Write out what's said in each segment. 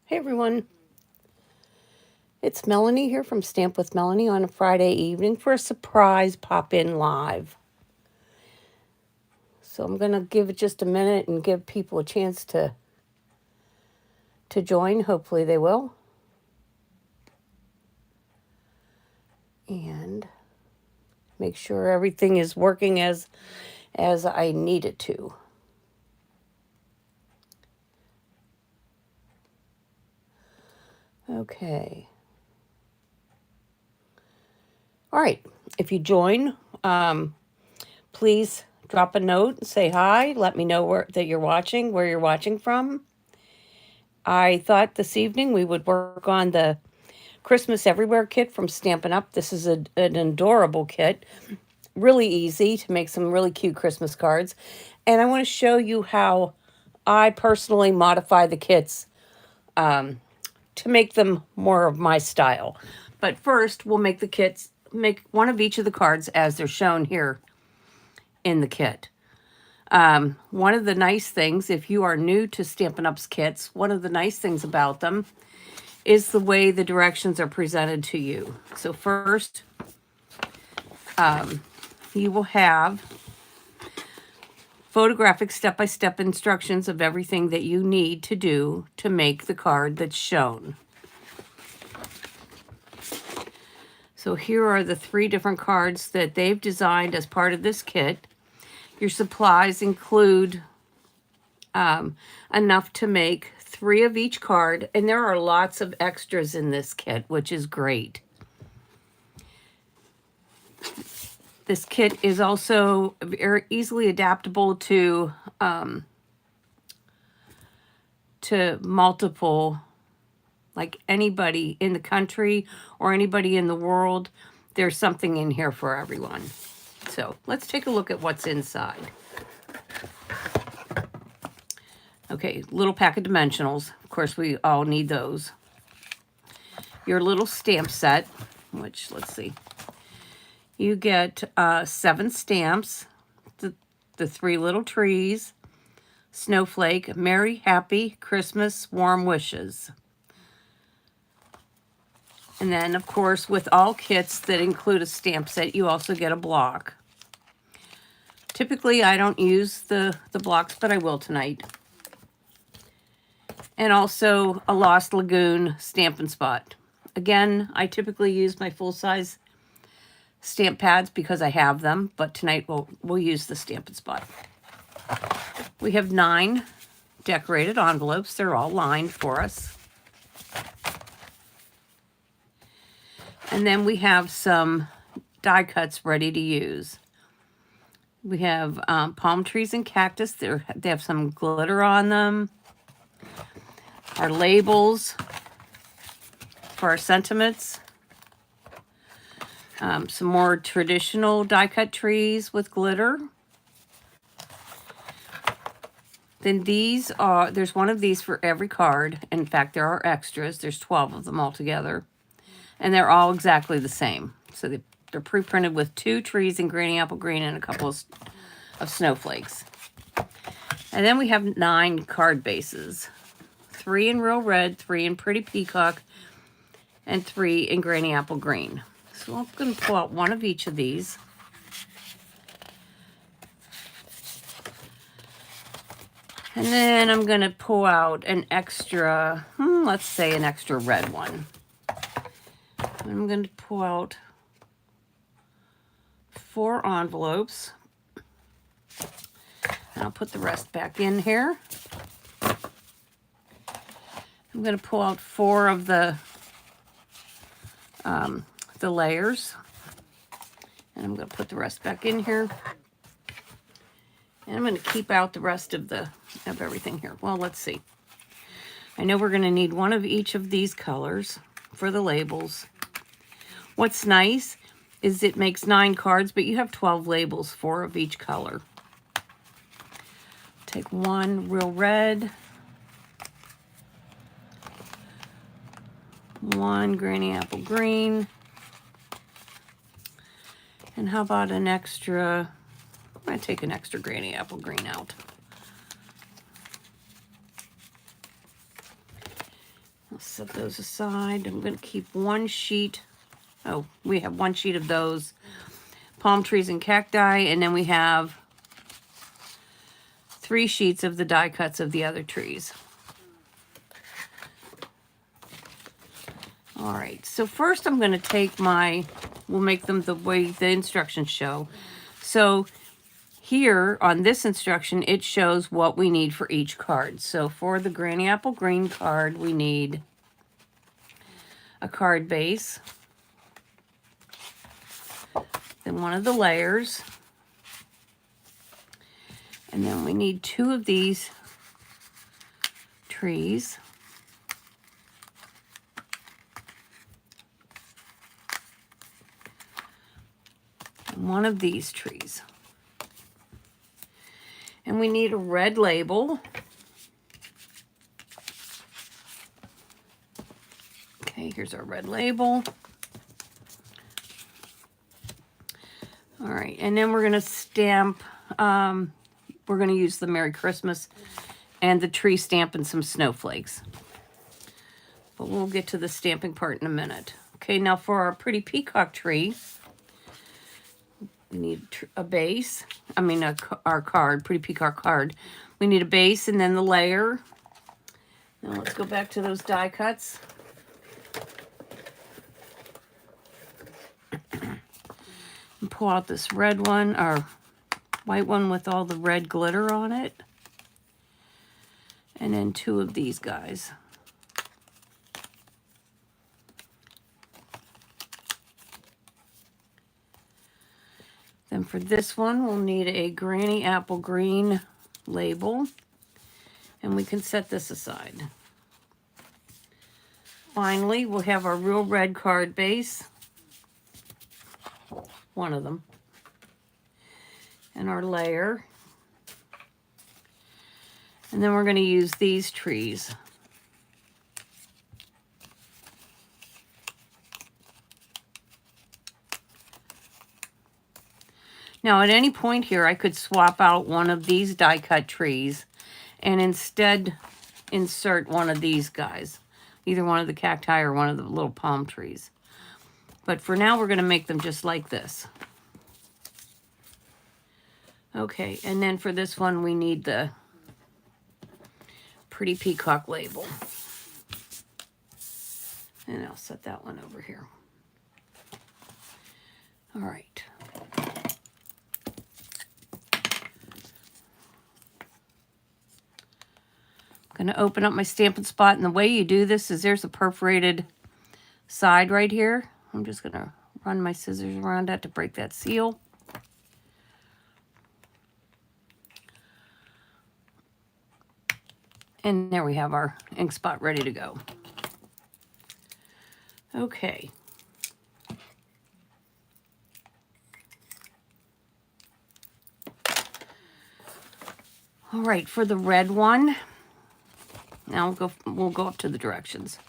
Hey everyone, it's Melanie here from Stamp with Melanie on a Friday evening for a surprise pop-in live. So I'm going to give it just a minute and give people a chance to join. Hopefully they will. And make sure everything is working as I need it to. Okay. All right. If you join, please drop a note and say hi. Let me know that you're watching, where you're watching from. I thought this evening we would work on the Christmas Everywhere kit from Stampin' Up. This is an adorable kit. Really easy to make some really cute Christmas cards. And I want to show you how I personally modify the kits to make them more of my style. But first, we'll make the kits, make one of each of the cards as they're shown here in the kit. One of the nice things, if you are new to Stampin' Up's kits, one of the nice things about them is the way the directions are presented to you. So first, you will have photographic step-by-step instructions of everything that you need to do to make the card that's shown. So here are the 3 different cards that they've designed as part of this kit. Your supplies include enough to make 3 of each card, and there are lots of extras in this kit, which is great. This kit is also very easily adaptable to multiple, like anybody in the country or anybody in the world. There's something in here for everyone. So let's take a look at what's inside. Okay, little pack of dimensionals. Of course, we all need those. Your little stamp set, which, let's see. You get 7 stamps, the 3 little trees, snowflake, merry, happy, Christmas, warm wishes. And then, of course, with all kits that include a stamp set, you also get a block. Typically, I don't use the blocks, but I will tonight. And also a Lost Lagoon Stampin' Spot. Again, I typically use my full-size stamp pads because I have them, but tonight we'll use the Stampin' Spot. We have 9 decorated envelopes. They're all lined for us. And then we have some die cuts ready to use. We have palm trees and cactus. They have some glitter on them. Our labels for our sentiments. Some more traditional die cut trees with glitter. Then there's one of these for every card. In fact, there are extras. There's 12 of them altogether. And they're all exactly the same. So they're pre-printed with 2 trees in granny apple green and a couple of snowflakes. And then we have 9 card bases. 3 in real red, 3 in pretty peacock, and 3 in granny apple green. So I'm going to pull out one of each of these. And then I'm going to pull out an extra, let's say an extra red one. I'm going to pull out 4 envelopes. And I'll put the rest back in here. I'm going to pull out 4 of the layers. And I'm going to put the rest back in here. And I'm going to keep out the rest of everything here. Well, let's see. I know we're going to need one of each of these colors for the labels. What's nice is it makes 9 cards, but you have 12 labels, 4 of each color. Take 1 real red, 1 granny apple green, and how about an extra, I'm going to take an extra granny apple green out. I'll set those aside. I'm going to keep one sheet. Oh, we have one sheet of those palm trees and cacti, and then we have 3 sheets of the die cuts of the other trees. All right, so first I'm going to take we'll make them the way the instructions show. So here on this instruction, it shows what we need for each card. So for the Granny Apple Green card, we need a card base, then one of the layers, and then we need 2 of these trees. One of these trees. And we need a red label. Okay, here's our red label. All right, and then we're going to stamp, we're going to use the Merry Christmas and the tree stamp and some snowflakes. But we'll get to the stamping part in a minute. Okay, now for our pretty peacock tree, we need a base. Our card, pretty peacock card. We need a base and then the layer. Now let's go back to those die cuts. And pull out this red one, or white one with all the red glitter on it. And then 2 of these guys. Then for this one, we'll need a Granny Apple Green label, and we can set this aside. Finally, we'll have our real red card base, one of them, and our layer. And then we're going to use these trees. Now, at any point here, I could swap out one of these die cut trees and instead insert one of these guys, either one of the cacti or one of the little palm trees. But for now, we're going to make them just like this. Okay, and then for this one, we need the pretty peacock label. And I'll set that one over here. All right. I'm going to open up my Stampin' Spot, and the way you do this is there's a perforated side right here. I'm just going to run my scissors around that to break that seal. And there we have our ink spot ready to go. Okay. All right, for the red one, now we'll go up to the directions.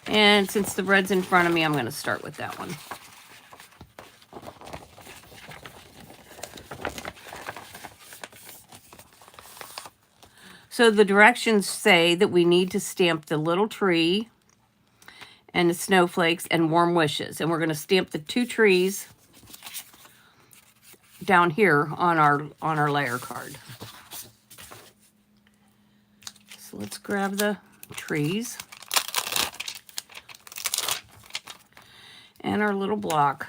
And since the red's in front of me, I'm going to start with that one. So the directions say that we need to stamp the little tree and the snowflakes and warm wishes. And we're going to stamp the 2 trees down here on our layer card. So let's grab the trees and our little block.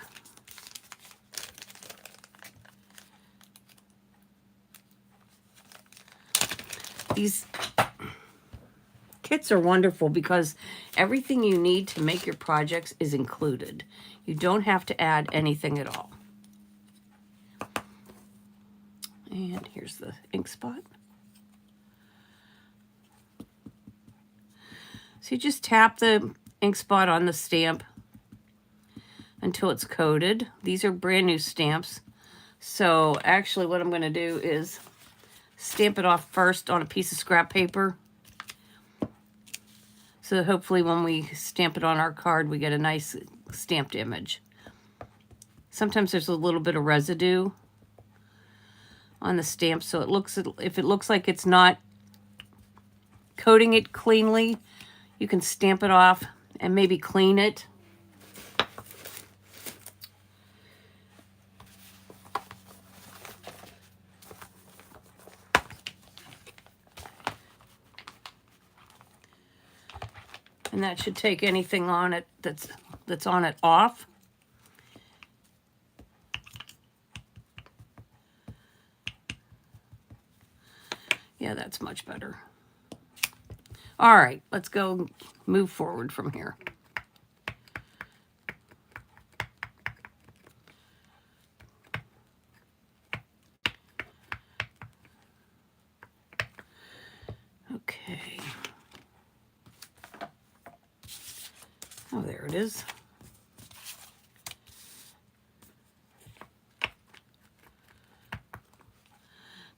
These kits are wonderful because everything you need to make your projects is included. You don't have to add anything at all. And here's the ink spot. So you just tap the ink spot on the stamp until it's coated. These are brand new stamps. So actually what I'm going to do is stamp it off first on a piece of scrap paper. So hopefully when we stamp it on our card, we get a nice stamped image. Sometimes there's a little bit of residue on the stamp, so if it looks like it's not coating it cleanly, You can stamp it off and maybe clean it. And that should take anything on it that's on it off. Yeah, that's much better. All right, let's go move forward from here. Okay. Oh, there it is.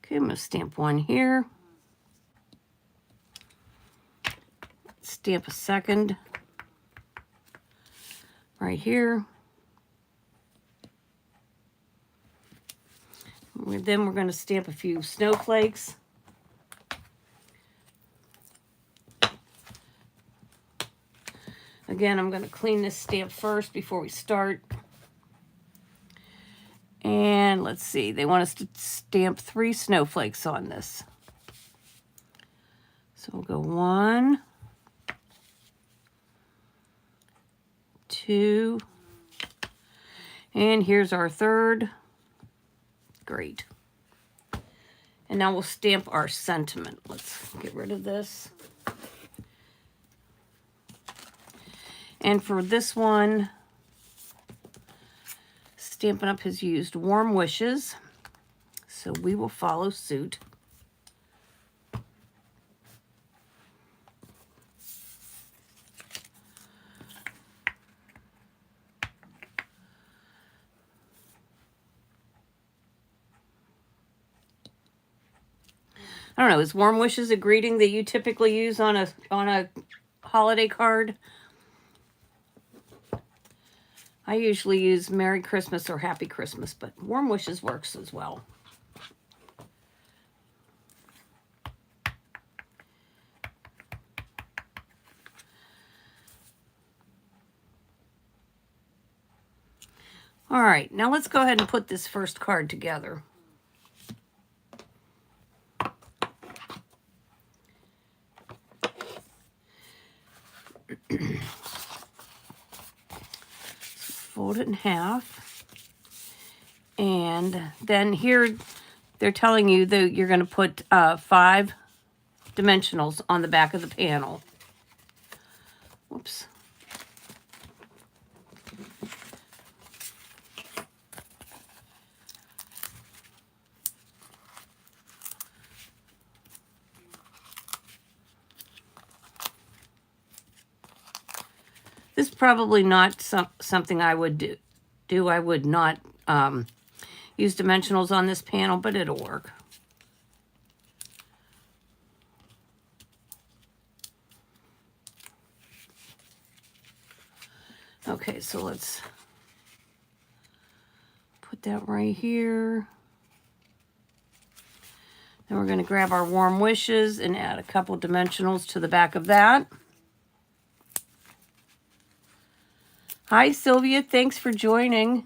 Okay, I'm going to stamp one here. Stamp a second right here. Then we're going to stamp a few snowflakes. Again, I'm going to clean this stamp first before we start. And let's see, they want us to stamp 3 snowflakes on this. So we'll go 1, 2, and here's our 3rd. Great. And now we'll stamp our sentiment. Let's get rid of this. And for this one, Stampin' Up! Has used Warm Wishes, so we will follow suit. I don't know, is Warm Wishes a greeting that you typically use on a holiday card? I usually use Merry Christmas or Happy Christmas, but Warm Wishes works as well. All right, now let's go ahead and put this first card together. Fold it in half. And then here they're telling you that you're going to put 5 dimensionals on the back of the panel. Whoops. This is probably not something I would do. I would not use dimensionals on this panel, but it'll work. Okay, so let's put that right here. Then we're going to grab our Warm Wishes and add a couple dimensionals to the back of that. Hi, Sylvia. Thanks for joining.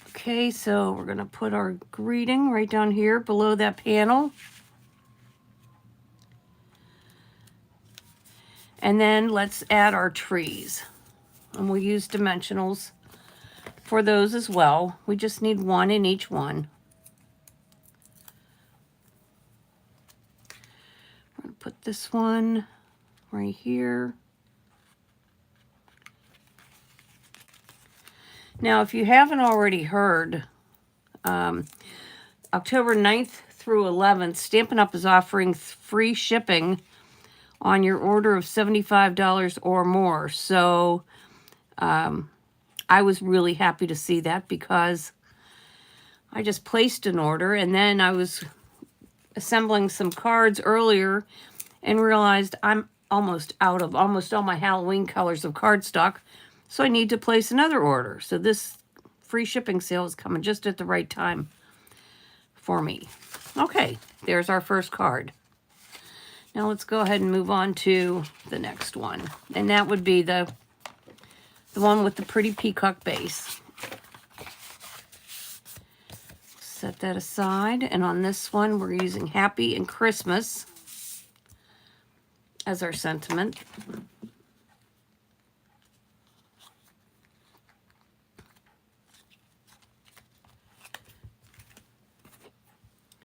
Okay, so we're going to put our greeting right down here below that panel. And then let's add our trees. And we'll use dimensionals for those as well. We just need 1 in each one. We're going to put this one right here. Now, if you haven't already heard, October 9th through 11th, Stampin' Up! Is offering free shipping on your order of $75 or more. So I was really happy to see that because I just placed an order and then I was assembling some cards earlier and realized I'm almost out of almost all my Halloween colors of cardstock. So I need to place another order. So this free shipping sale is coming just at the right time for me. Okay, there's our first card. Now let's go ahead and move on to the next one. And that would be the one with the pretty peacock base. Set that aside. And on this one, we're using Happy and Christmas as our sentiment.